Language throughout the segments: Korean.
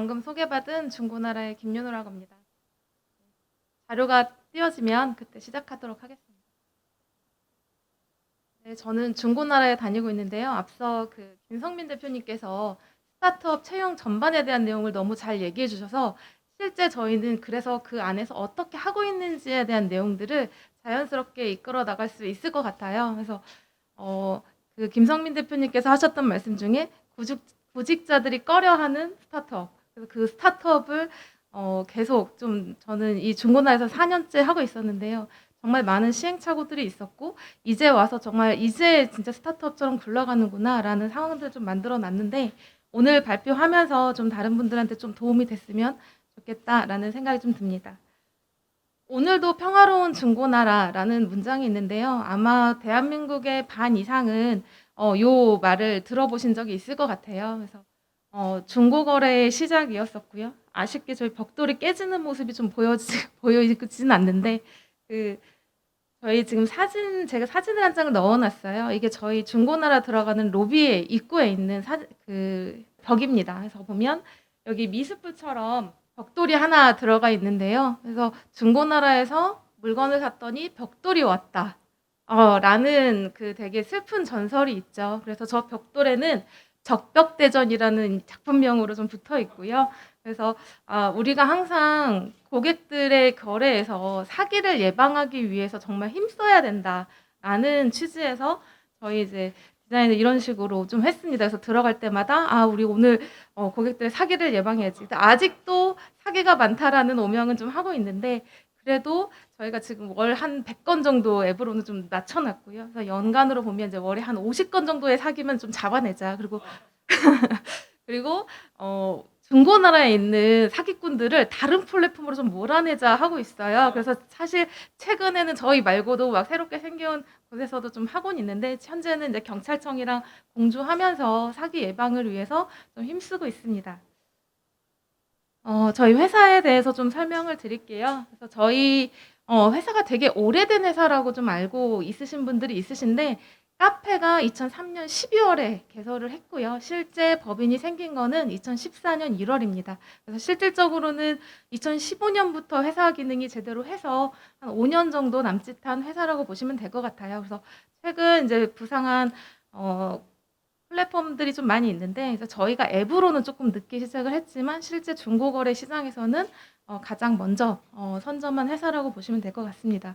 방금 소개받은 중고나라의 김윤우라고 합니다. 자료가 띄워지면 그때 시작하도록 하겠습니다. 네, 저는 중고나라에 다니고 있는데요. 앞서 김성민 대표님께서 스타트업 채용 전반에 대한 내용을 너무 잘 얘기해 주셔서 실제 저희는 그래서 그 안에서 어떻게 하고 있는지에 대한 내용들을 자연스럽게 이끌어 나갈 수 있을 것 같아요. 그래서 김성민 대표님께서 하셨던 말씀 중에 구직자들이 꺼려하는 스타트업. 그래서 그 스타트업을 계속 좀 저는 이 중고나라에서 4년째 하고 있었는데요. 정말 많은 시행착오들이 있었고 이제 와서 정말 이제 진짜 스타트업처럼 굴러가는구나라는 상황들을 좀 만들어 놨는데 오늘 발표하면서 좀 다른 분들한테 좀 도움이 됐으면 좋겠다라는 생각이 좀 듭니다. 오늘도 평화로운 중고나라라는 문장이 있는데요. 아마 대한민국의 반 이상은 요 말을 들어보신 적이 있을 것 같아요. 그래서 중고거래의 시작이었었고요. 아쉽게 저희 벽돌이 깨지는 모습이 좀 보여지지는 않는데 저희 지금 제가 사진을 한 장을 넣어놨어요. 이게 저희 중고나라 들어가는 로비에 입구에 있는 벽입니다. 그래서 보면 여기 미숫불처럼 벽돌이 하나 들어가 있는데요. 그래서 중고나라에서 물건을 샀더니 벽돌이 왔다. 라는 되게 슬픈 전설이 있죠. 그래서 저 벽돌에는 적벽대전이라는 작품명으로 좀 붙어 있고요. 그래서 우리가 항상 고객들의 거래에서 사기를 예방하기 위해서 정말 힘써야 된다라는 취지에서 저희 이제 디자인을 이런 식으로 좀 했습니다. 그래서 들어갈 때마다 우리 오늘 고객들의 사기를 예방해야지. 아직도 사기가 많다라는 오명은 좀 하고 있는데 그래도 저희가 지금 월 한 100건 정도 앱으로는 좀 낮춰놨고요. 그래서 연간으로 보면 이제 월에 한 50건 정도의 사기면 좀 잡아내자. 그리고 중고나라에 있는 사기꾼들을 다른 플랫폼으로 좀 몰아내자 하고 있어요. 그래서 사실 최근에는 저희 말고도 막 새롭게 생겨온 곳에서도 좀 하고는 있는데 현재는 이제 경찰청이랑 공조하면서 사기 예방을 위해서 좀 힘쓰고 있습니다. 저희 회사에 대해서 좀 설명을 드릴게요. 그래서 저희 회사가 되게 오래된 회사라고 좀 알고 있으신 분들이 있으신데 카페가 2003년 12월에 개설을 했고요. 실제 법인이 생긴 거는 2014년 1월입니다. 그래서 실질적으로는 2015년부터 회사 기능이 제대로 해서 한 5년 정도 남짓한 회사라고 보시면 될 것 같아요. 그래서 최근 이제 부상한 플랫폼들이 좀 많이 있는데 그래서 저희가 앱으로는 조금 늦게 시작을 했지만 실제 중고거래 시장에서는 가장 먼저 선점한 회사라고 보시면 될 것 같습니다.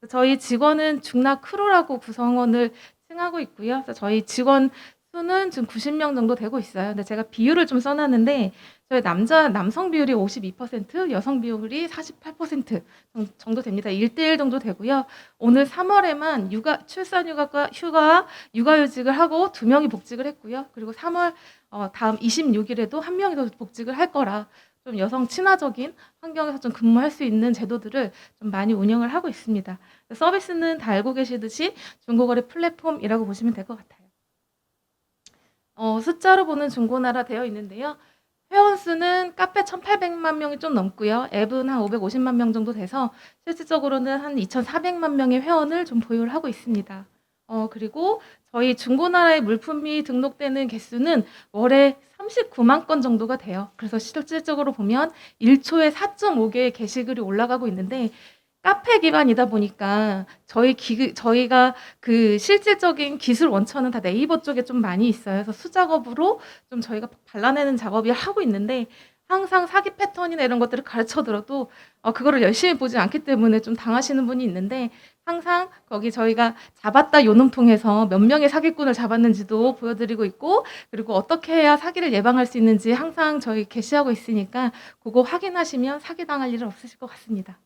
저희 직원은 중나 크루라고 구성원을 칭하고 있고요. 그래서 저희 직원 수는 지금 90명 정도 되고 있어요. 근데 제가 비율을 좀 써놨는데 저희 남성 비율이 52%, 여성 비율이 48% 정도 됩니다. 1대1 정도 되고요. 오늘 3월에만 육아휴직을 하고 2명이 복직을 했고요. 그리고 3월 다음 26일에도 1명이 더 복직을 할 거라 좀 여성 친화적인 환경에서 좀 근무할 수 있는 제도들을 좀 많이 운영을 하고 있습니다. 서비스는 다 알고 계시듯이 중고거래 플랫폼이라고 보시면 될 것 같아요. 숫자로 보는 중고나라 되어 있는데요. 회원 수는 카페 1,800만 명이 좀 넘고요. 앱은 한 550만 명 정도 돼서 실질적으로는 한 2,400만 명의 회원을 좀 보유를 하고 있습니다. 그리고 저희 중고나라의 물품이 등록되는 개수는 월에 39만 건 정도가 돼요. 그래서 실질적으로 보면 1초에 4.5개의 게시글이 올라가고 있는데 카페 기반이다 보니까 저희가 실질적인 기술 원천은 다 네이버 쪽에 좀 많이 있어요. 그래서 수작업으로 좀 저희가 발라내는 작업을 하고 있는데 항상 사기 패턴이나 이런 것들을 가르쳐 들어도 그거를 열심히 보지 않기 때문에 좀 당하시는 분이 있는데 항상 거기 저희가 잡았다 요놈통해서 몇 명의 사기꾼을 잡았는지도 보여드리고 있고 그리고 어떻게 해야 사기를 예방할 수 있는지 항상 저희 게시하고 있으니까 그거 확인하시면 사기당할 일은 없으실 것 같습니다.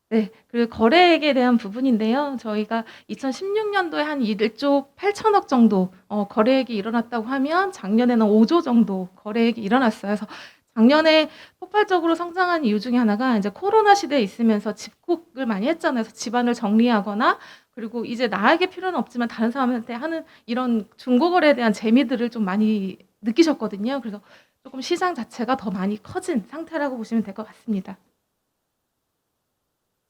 네. 그리고 거래액에 대한 부분인데요. 저희가 2016년도에 한 1조 8천억 정도 거래액이 일어났다고 하면 작년에는 5조 정도 거래액이 일어났어요. 그래서 작년에 폭발적으로 성장한 이유 중에 하나가 이제 코로나 시대에 있으면서 집콕을 많이 했잖아요. 그래서 집안을 정리하거나 그리고 이제 나에게 필요는 없지만 다른 사람한테 하는 이런 중고거래에 대한 재미들을 좀 많이 느끼셨거든요. 그래서 조금 시장 자체가 더 많이 커진 상태라고 보시면 될 것 같습니다.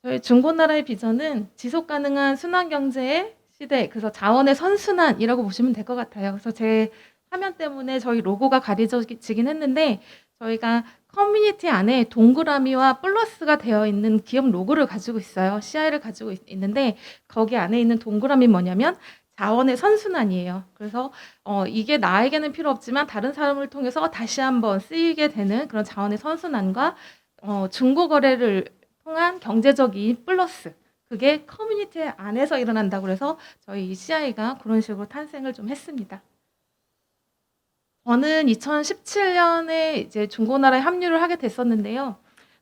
저희 중고나라의 비전은 지속 가능한 순환 경제의 시대, 그래서 자원의 선순환이라고 보시면 될 것 같아요. 그래서 제 화면 때문에 저희 로고가 가려지긴 했는데 저희가 커뮤니티 안에 동그라미와 플러스가 되어 있는 기업 로고를 가지고 있어요. CI를 가지고 있는데 거기 안에 있는 동그라미 뭐냐면 자원의 선순환이에요. 그래서 이게 나에게는 필요 없지만 다른 사람을 통해서 다시 한번 쓰이게 되는 그런 자원의 선순환과 중고 거래를 통한 경제적인 플러스 그게 커뮤니티 안에서 일어난다고 그래서 저희 CI가 그런 식으로 탄생을 좀 했습니다. 저는 2017년에 이제 중고나라에 합류를 하게 됐었는데요.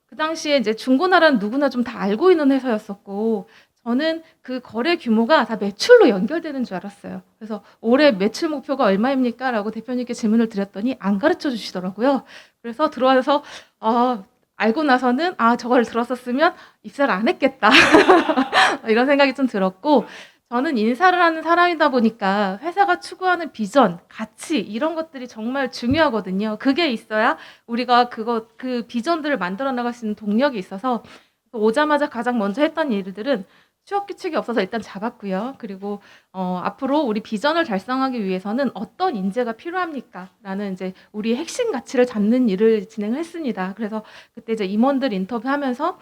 그 당시에 이제 중고나라는 누구나 좀 다 알고 있는 회사였었고, 저는 그 거래 규모가 다 매출로 연결되는 줄 알았어요. 그래서 올해 매출 목표가 얼마입니까? 라고 대표님께 질문을 드렸더니 안 가르쳐 주시더라고요. 그래서 들어와서, 알고 나서는, 저걸 들었었으면 입사를 안 했겠다. 이런 생각이 좀 들었고, 저는 인사를 하는 사람이다 보니까 회사가 추구하는 비전, 가치 이런 것들이 정말 중요하거든요. 그게 있어야 우리가 그 비전들을 만들어 나갈 수 있는 동력이 있어서 오자마자 가장 먼저 했던 일들은 취업 규칙이 없어서 일단 잡았고요. 그리고 앞으로 우리 비전을 달성하기 위해서는 어떤 인재가 필요합니까? 라는 이제 우리의 핵심 가치를 잡는 일을 진행을 했습니다. 그래서 그때 이제 임원들 인터뷰하면서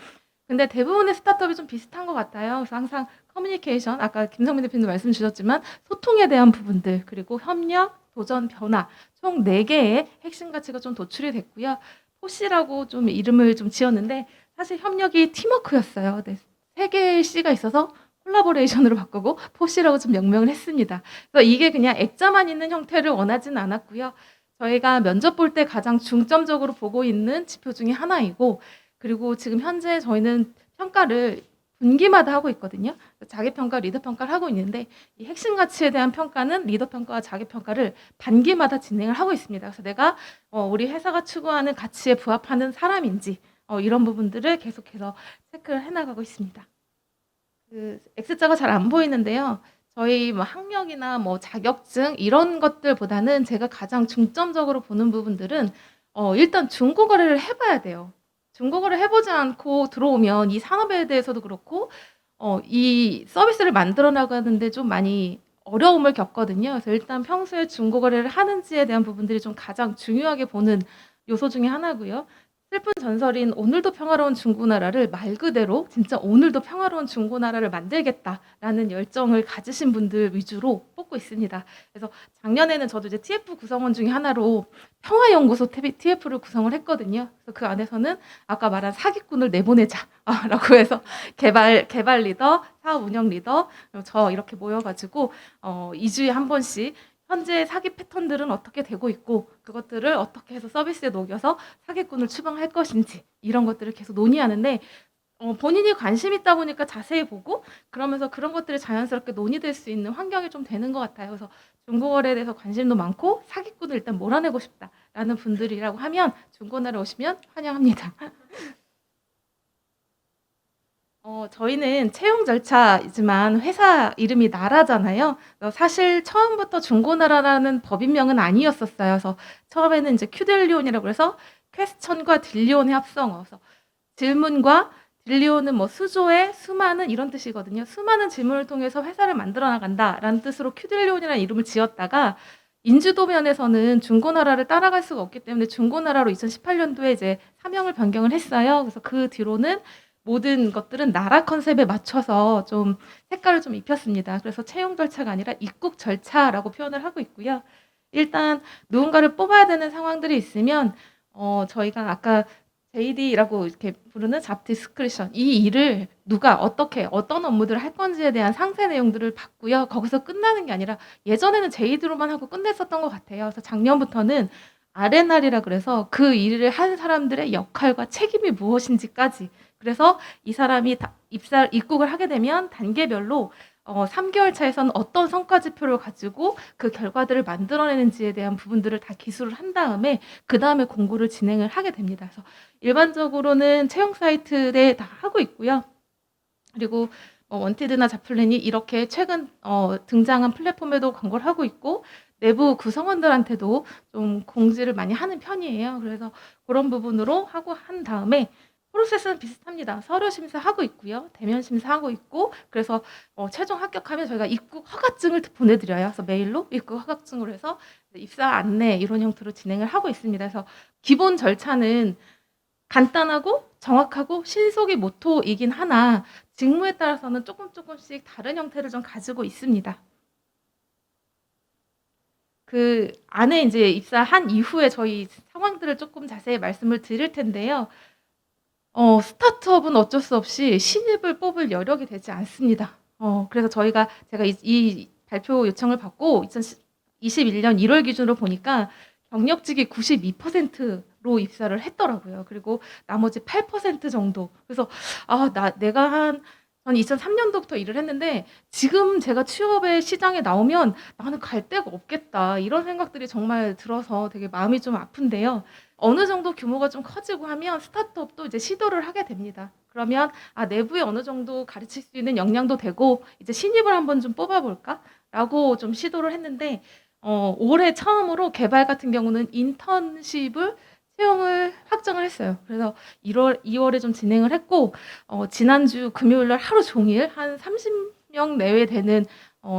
근데 대부분의 스타트업이 좀 비슷한 것 같아요. 그래서 항상 커뮤니케이션, 아까 김성민 대표님도 말씀 주셨지만 소통에 대한 부분들, 그리고 협력, 도전, 변화, 총 4개의 핵심 가치가 좀 도출이 됐고요. 포시라고 좀 이름을 좀 지었는데 사실 협력이 팀워크였어요. 네, 3개의 C가 있어서 콜라보레이션으로 바꾸고 포시라고 좀 명명을 했습니다. 그래서 이게 그냥 액자만 있는 형태를 원하지는 않았고요. 저희가 면접 볼 때 가장 중점적으로 보고 있는 지표 중에 하나이고 그리고 지금 현재 저희는 평가를 분기마다 하고 있거든요. 자기평가, 리더평가를 하고 있는데 이 핵심 가치에 대한 평가는 리더평가와 자기평가를 반기마다 진행을 하고 있습니다. 그래서 내가 우리 회사가 추구하는 가치에 부합하는 사람인지 이런 부분들을 계속해서 체크를 해나가고 있습니다. 그 X자가 잘 안 보이는데요. 저희 뭐 학력이나 뭐 자격증 이런 것들보다는 제가 가장 중점적으로 보는 부분들은 일단 중고 거래를 해봐야 돼요. 중고거래 해보지 않고 들어오면 이 산업에 대해서도 그렇고 이 서비스를 만들어 나가는데 좀 많이 어려움을 겪거든요. 그래서 일단 평소에 중고거래를 하는지에 대한 부분들이 좀 가장 중요하게 보는 요소 중에 하나고요. 슬픈 전설인 오늘도 평화로운 중고나라를 말 그대로 진짜 오늘도 평화로운 중고나라를 만들겠다라는 열정을 가지신 분들 위주로 뽑고 있습니다. 그래서 작년에는 저도 이제 TF 구성원 중에 하나로 평화연구소 TF를 구성을 했거든요. 그래서 그 안에서는 아까 말한 사기꾼을 내보내자라고 해서 개발 리더, 사업 운영 리더, 저 이렇게 모여가지고 2주에 한 번씩 현재 사기 패턴들은 어떻게 되고 있고 그것들을 어떻게 해서 서비스에 녹여서 사기꾼을 추방할 것인지 이런 것들을 계속 논의하는데 본인이 관심 있다 보니까 자세히 보고 그러면서 그런 것들이 자연스럽게 논의될 수 있는 환경이 좀 되는 것 같아요. 그래서 중고거래에 대해서 관심도 많고 사기꾼을 일단 몰아내고 싶다라는 분들이라고 하면 중고나라 오시면 환영합니다. 저희는 채용 절차이지만 회사 이름이 나라잖아요. 사실 처음부터 중고나라라는 법인명은 아니었었어요. 그래서 처음에는 이제 큐딜리온이라고 해서 퀘스천과 딜리온의 합성어서 질문과 딜리온은 뭐 수조의 수많은 이런 뜻이거든요. 수많은 질문을 통해서 회사를 만들어 나간다라는 뜻으로 큐딜리온이라는 이름을 지었다가 인지도 면에서는 중고나라를 따라갈 수가 없기 때문에 중고나라로 2018년도에 이제 사명을 변경을 했어요. 그래서 그 뒤로는 모든 것들은 나라 컨셉에 맞춰서 좀 색깔을 좀 입혔습니다. 그래서 채용 절차가 아니라 입국 절차라고 표현을 하고 있고요. 일단 누군가를 뽑아야 되는 상황들이 있으면 저희가 아까 JD라고 이렇게 부르는 잡 디스크리션 이 일을 누가 어떻게 어떤 업무들을 할 건지에 대한 상세 내용들을 받고요. 거기서 끝나는 게 아니라 예전에는 JD로만 하고 끝냈었던 것 같아요. 그래서 작년부터는 R&R이라 그래서 그 일을 한 사람들의 역할과 책임이 무엇인지까지 그래서 이 사람이 입국을 하게 되면 단계별로 3개월 차에서는 어떤 성과 지표를 가지고 그 결과들을 만들어내는지에 대한 부분들을 다 기술을 한 다음에 그 다음에 공고를 진행을 하게 됩니다. 그래서 일반적으로는 채용 사이트에 다 하고 있고요. 그리고 원티드나 잡플랜이 이렇게 최근 등장한 플랫폼에도 광고를 하고 있고 내부 구성원들한테도 좀 공지를 많이 하는 편이에요. 그래서 그런 부분으로 하고 한 다음에 프로세스는 비슷합니다. 서류 심사하고 있고요. 대면 심사하고 있고 그래서 최종 합격하면 저희가 입국 허가증을 보내드려요. 그래서 메일로 입국 허가증으로 해서 입사 안내 이런 형태로 진행을 하고 있습니다. 그래서 기본 절차는 간단하고 정확하고 신속이 모토이긴 하나 직무에 따라서는 쪼끔씩 다른 형태를 좀 가지고 있습니다. 그 안에 인제 입사한 이후에 저희 상황들을 쪼끔 자세히 말씀을 드릴 텐데요. 스타트업은 어쩔 수 없이 신입을 뽑을 여력이 되지 않습니다. 그래서 제가 이 발표 요청을 받고 2021년 1월 기준으로 보니까 경력직이 92%로 입사를 했더라고요. 그리고 나머지 8% 정도. 그래서 저는 2003 년도부터 일을 했는데 지금 제가 취업의 시장에 나오면 '나는 갈 데가 없겠다.' 이런 생각들이 정말 들어서 되게 마음이 좀 아픈데요. 어느 정도 규모가 좀 커지고 하면 스타트업도 이제 시도를 하게 됩니다. 그러면 '아 내부에 어느 정도 가르칠 수 있는 역량도 되고 이제 신입을 한번 좀 뽑아 볼까?'라고 좀 시도를 했는데 올해 처음으로 개발 같은 경우는 인턴십을 채용을 확정을 했어요. 그래서 2 월에 좀 진행을 했고 지난주 금요일 날 하루 종일 한 30명 내외 되는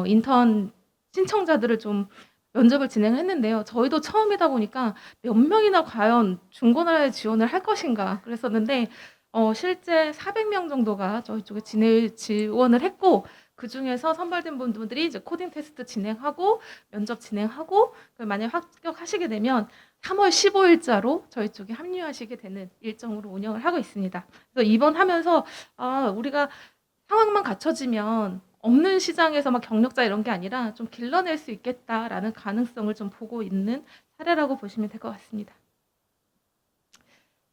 인턴 신청자들을 좀 면접을 진행을 했는데요. 저희도 처음이다 보니까 '몇 명이나 과연 중고나라에 지원을 할 것인가.' 그랬었는데 실제 400명 정도가 저희 쪽에 지원을 했고 그중에서 선발된 분들이 이제 코딩 테스트 진행하고 면접 진행하고 만약에 합격하시게 되면 3월 15 일자로 저희 쪽에 합류하시게 되는 일정으로 운영을 하고 있습니다. 그래서 이번 하면서 우리가 상황만 갖춰지면 없는 시장에서 막 경력자 이런 게 아니라 좀 길러낼 수 있겠다라는 가능성을 좀 보고 있는 사례라고 보시면 될 것 같습니다.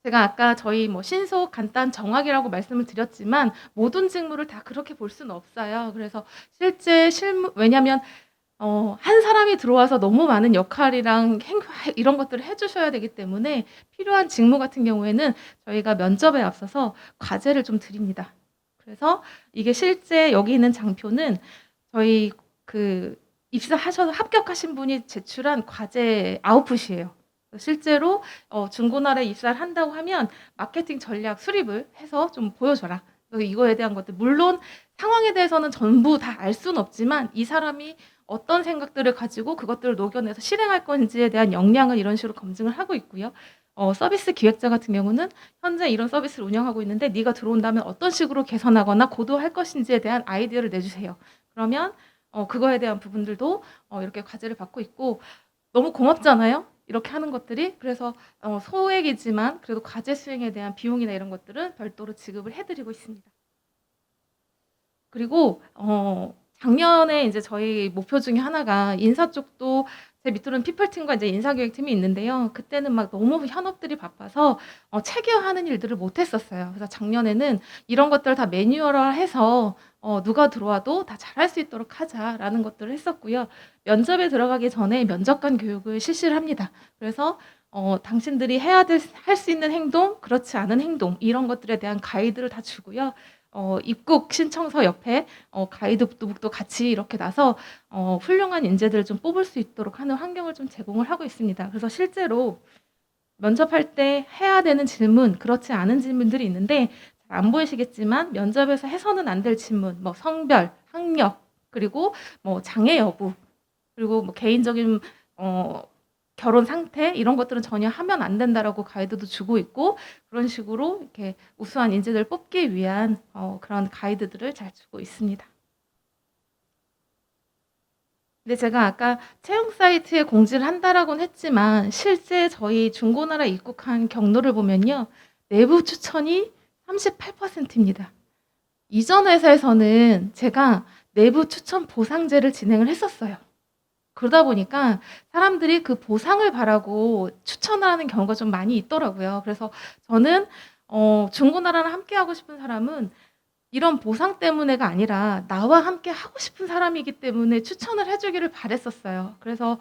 제가 아까 저희 신속, 간단, 정확이라고 말씀을 드렸지만 모든 직무를 다 그렇게 볼 수는 없어요. 그래서 실제 실무 왜냐면 한 사람이 들어와서 너무 많은 역할이랑 이런 것들을 해 주셔야 되기 때문에 필요한 직무 같은 경우에는 저희가 면접에 앞서서 과제를 좀 드립니다. 그래서 이게 실제 여기 있는 장표는 저희 그 입사하셔서 합격하신 분이 제출한 과제 아웃풋이에요. 실제로 중고나라에 입사를 한다고 하면 마케팅 전략 수립을 해서 좀 보여줘라. 이거에 대한 것들 물론 상황에 대해서는 전부 다 알 수는 없지만 이 사람이 어떤 생각들을 가지고 그것들을 녹여내서 실행할 건지에 대한 역량을 이런 식으로 검증을 하고 있고요. 서비스 기획자 같은 경우는 현재 이런 서비스를 운영하고 있는데 네가 들어온다면 어떤 식으로 개선하거나 고도할 것인지에 대한 아이디어를 내주세요. 그러면 그거에 대한 부분들도 이렇게 과제를 받고 있고 너무 고맙잖아요. 이렇게 하는 것들이. 그래서 소액이지만 그래도 과제 수행에 대한 비용이나 이런 것들은 별도로 지급을 해 드리고 있습니다. 그리고 작년에 인제 저희 목표 중에 하나가 인사 쪽도 제 밑으로는 피플팀과 이제 인사기획팀이 있는데요. 그때는 막 너무 현업들이 바빠서 체계화하는 일들을 못 했었어요. 그래서 작년에는 이런 것들을 다 매뉴얼화해서 "누가 들어와도 다 잘할 수 있도록 하자."라는 것들을 했었고요. 면접에 들어가기 전에 면접관 교육을 실시를 합니다. 그래서 당신들이 할 수 있는 행동, 그렇지 않은 행동 이런 것들에 대한 가이드를 다 주고요. 입국 신청서 옆에 가이드북도 같이 이렇게 놔서 훌륭한 인재들을 좀 뽑을 수 있도록 하는 환경을 좀 제공을 하고 있습니다. 그래서 실제로 면접할 때 해야 되는 질문, 그렇지 않은 질문들이 있는데 잘 안 보이시겠지만 면접에서 해서는 안 될 질문, 성별, 학력, 그리고 장애 여부, 그리고 개인적인 어 결혼 상태 이런 것들은 전혀 하면 안 된다라고 가이드도 주고 있고 그런 식으로 이렇게 우수한 인재들을 뽑기 위한 그런 가이드들을 잘 주고 있습니다. 근데 제가 아까 채용 사이트에 공지를 한다라고는 했지만 실제 저희 중고나라 입국한 경로를 보면요. 내부 추천이 38% 입니다. 이전 회사에서는 제가 내부 추천 보상제를 진행을 했었어요. 그러다 보니까 사람들이 그 보상을 바라고 추천을 하는 경우가 좀 많이 있더라고요. 그래서 저는 중고나라랑 함께하고 싶은 사람은 이런 보상 때문에가 아니라 나와 함께 하고 싶은 사람이기 때문에 추천을 해 주기를 바랐었어요. 그래서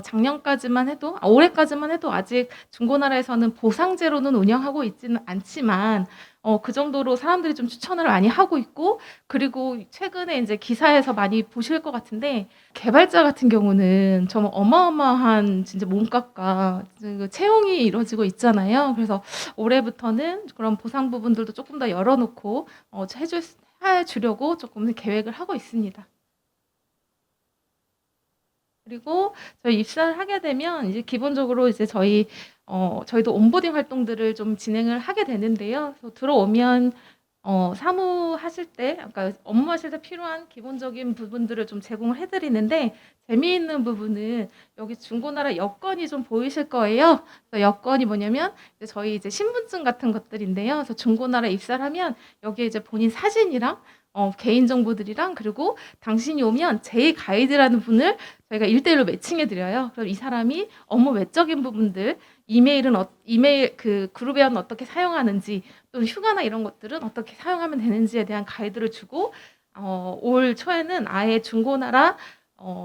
작년까지만 해도 올해까지만 해도 아직 중고나라에서는 보상제로는 운영하고 있지는 않지만 그 정도로 사람들이 좀 추천을 많이 하고 있고 그리고 최근에 인제 기사에서 많이 보실 것 같은데 개발자 같은 경우는 정말 어마어마한 진짜 몸값과 그 채용이 이루어지고 있잖아요. 그래서 올해부터는 그런 보상 부분들도 쪼끔 더 열어 놓고 해 주려고 쪼끔 계획을 하고 있습니다. 그리고 저희 입사를 하게 되면 이제 기본적으로 이제 저희도 온보딩 활동들을 좀 진행을 하게 되는데요. 그래서 들어오면 사무하실 때, 그러니까 업무하실 때 필요한 기본적인 부분들을 좀 제공을 해드리는데, 재미있는 부분은 여기 중고나라 여건이 좀 보이실 거예요. 그래서 여건이 뭐냐면 이제 저희 이제 신분증 같은 것들인데요. 그래서 중고나라 입사를 하면 여기에 이제 본인 사진이랑 개인 정보들이랑, 그리고 당신이 오면 제이 가이드라는 분을 저희가 1대1로 매칭해 드려요. 그럼 이 사람이 업무 외적인 부분들, 이메일 그 그룹에는 어떻게 사용하는지, 또는 휴가나 이런 것들은 어떻게 사용하면 되는지에 대한 가이드를 주고, 올 초에는 아예 중고나라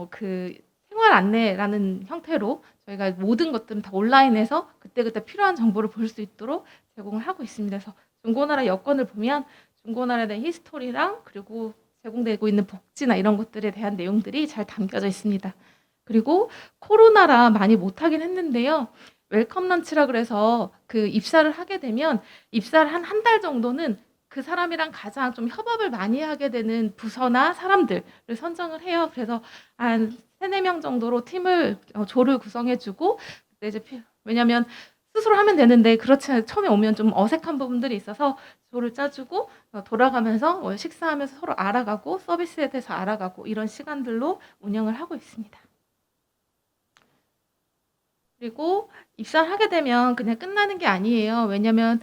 그 생활 안내라는 형태로 저희가 모든 것들은 다 온라인에서 그때그때 필요한 정보를 볼 수 있도록 제공을 하고 있습니다. 그래서 중고나라 여건을 보면 중고나라에 대한 히스토리랑, 그리고 제공되고 있는 복지나 이런 것들에 대한 내용들이 잘 담겨져 있습니다. 그리고 코로나라 많이 못하긴 했는데요. 웰컴 런치라 그래서 그 입사를 하게 되면 입사를 한 달 정도는 그 사람이랑 가장 좀 협업을 많이 하게 되는 부서나 사람들을 선정을 해요. 그래서 한 3-4명 정도로 조를 구성해 주고, 그때 이제 왜냐면 스스로 하면 되는데 그렇지 않아요. 처음에 오면 좀 어색한 부분들이 있어서 조를 짜 주고 돌아가면서 식사하면서 서로 알아가고 서비스에 대해서 알아가고 이런 시간들로 운영을 하고 있습니다. 그리고 입사를 하게 되면 그냥 끝나는 게 아니에요. 왜냐면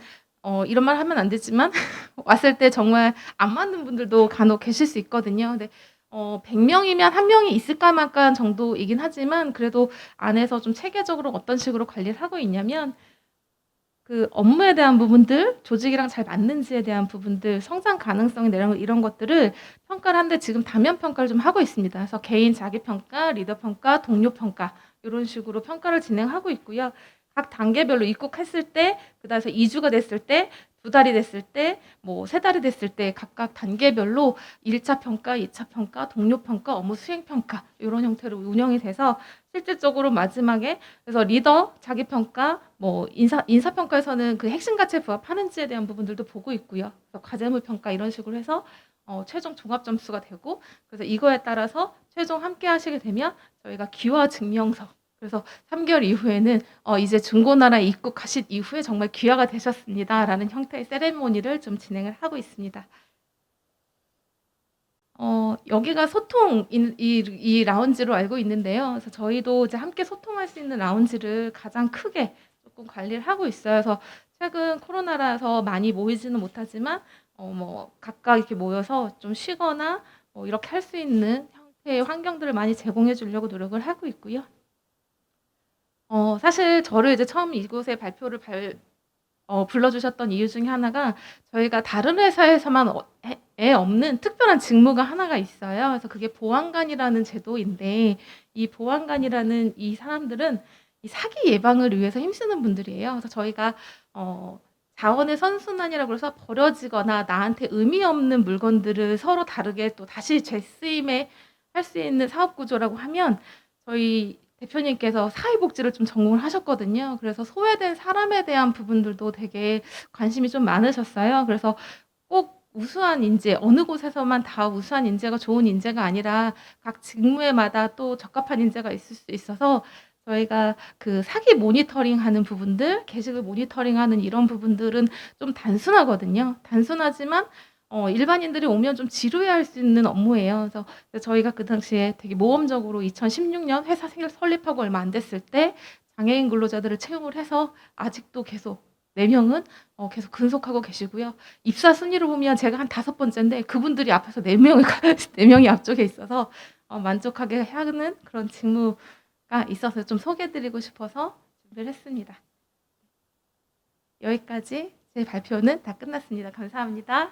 이런 말 하면 안 되지만 왔을 때 정말 안 맞는 분들도 간혹 계실 수 있거든요. 근데 100명이면 1명이 있을까 말까 정도이긴 하지만, 그래도 안에서 좀 체계적으로 어떤 식으로 관리를 하고 있냐면, 그 업무에 대한 부분들, 조직이랑 잘 맞는지에 대한 부분들, 성장 가능성 이런 것들을 평가를 하는데, 지금 다면 평가를 좀 하고 있습니다. 그래서 개인 자기 평가, 리더 평가, 동료 평가 이런 식으로 평가를 진행하고 있고요. 각 단계별로 입국했을 때, 그다음에 2주가 됐을 때, 2달이 됐을 때, 뭐 3달이 됐을 때 각각 단계별로 1차 평가, 2차 평가, 동료 평가, 업무 수행 평가 이런 형태로 운영이 돼서, 실질적으로 마지막에 그래서 리더 자기 평가, 뭐 인사 평가에서는 그 핵심 가치에 부합하는지에 대한 부분들도 보고 있고요. 그래서 과제물 평가 이런 식으로 해서 최종 종합 점수가 되고, 그래서 이거에 따라서 최종 함께 하시게 되면 저희가 귀화 증명서, 그래서 3개월 이후에는 이제 중고나라에 입국하신 이후에 정말 귀화가 되셨습니다라는 형태의 세레모니를 좀 진행을 하고 있습니다. 여기가 이 라운지로 알고 있는데요. 그래서 저희도 이제 함께 소통할 수 있는 라운지를 가장 크게 조금 관리를 하고 있어요. 그래서 최근 코로나라서 많이 모이지는 못하지만 뭐 각각 이렇게 모여서 좀 쉬거나 뭐 이렇게 할 수 있는 형태의 환경들을 많이 제공해 주려고 노력을 하고 있고요. 사실 저를 이제 처음 이곳에 불러주셨던 이유 중에 하나가, 저희가 다른 회사에서만 에 없는 특별한 직무가 하나가 있어요. 그래서 그게 보안관이라는 제도인데, 이 보안관이라는 이 사람들은 이 사기 예방을 위해서 힘쓰는 분들이에요. 그래서 저희가 자원의 선순환이라고 해서 버려지거나 나한테 의미 없는 물건들을 서로 다르게 또 다시 재쓰임에 할 수 있는 사업 구조라고 하면, 저희 대표님께서 사회복지를 좀 전공을 하셨거든요. 그래서 소외된 사람에 대한 부분들도 되게 관심이 좀 많으셨어요. 그래서 꼭 우수한 인재, 어느 곳에서만 다 우수한 인재가 좋은 인재가 아니라 각 직무에마다 또 적합한 인재가 있을 수 있어서, 저희가 그 사기 모니터링하는 부분들, 게시글 모니터링하는 이런 부분들은 좀 단순하거든요. 단순하지만 일반인들이 오면 좀 지루해할 수 있는 업무예요. 그래서 저희가 그 당시에 되게 모험적으로 2016년 회사 설립하고 얼마 안 됐을 때 장애인 근로자들을 채용을 해서 아직도 계속 4명은 계속 근속하고 계시고요. 입사 순위로 보면 제가 한 5번째인데 그분들이 앞에서 4명이 4명이 앞쪽에 있어서 만족하게 하는 그런 직무가 있어서 좀 소개해 드리고 싶어서 준비를 했습니다. 여기까지 제 발표는 다 끝났습니다. 감사합니다.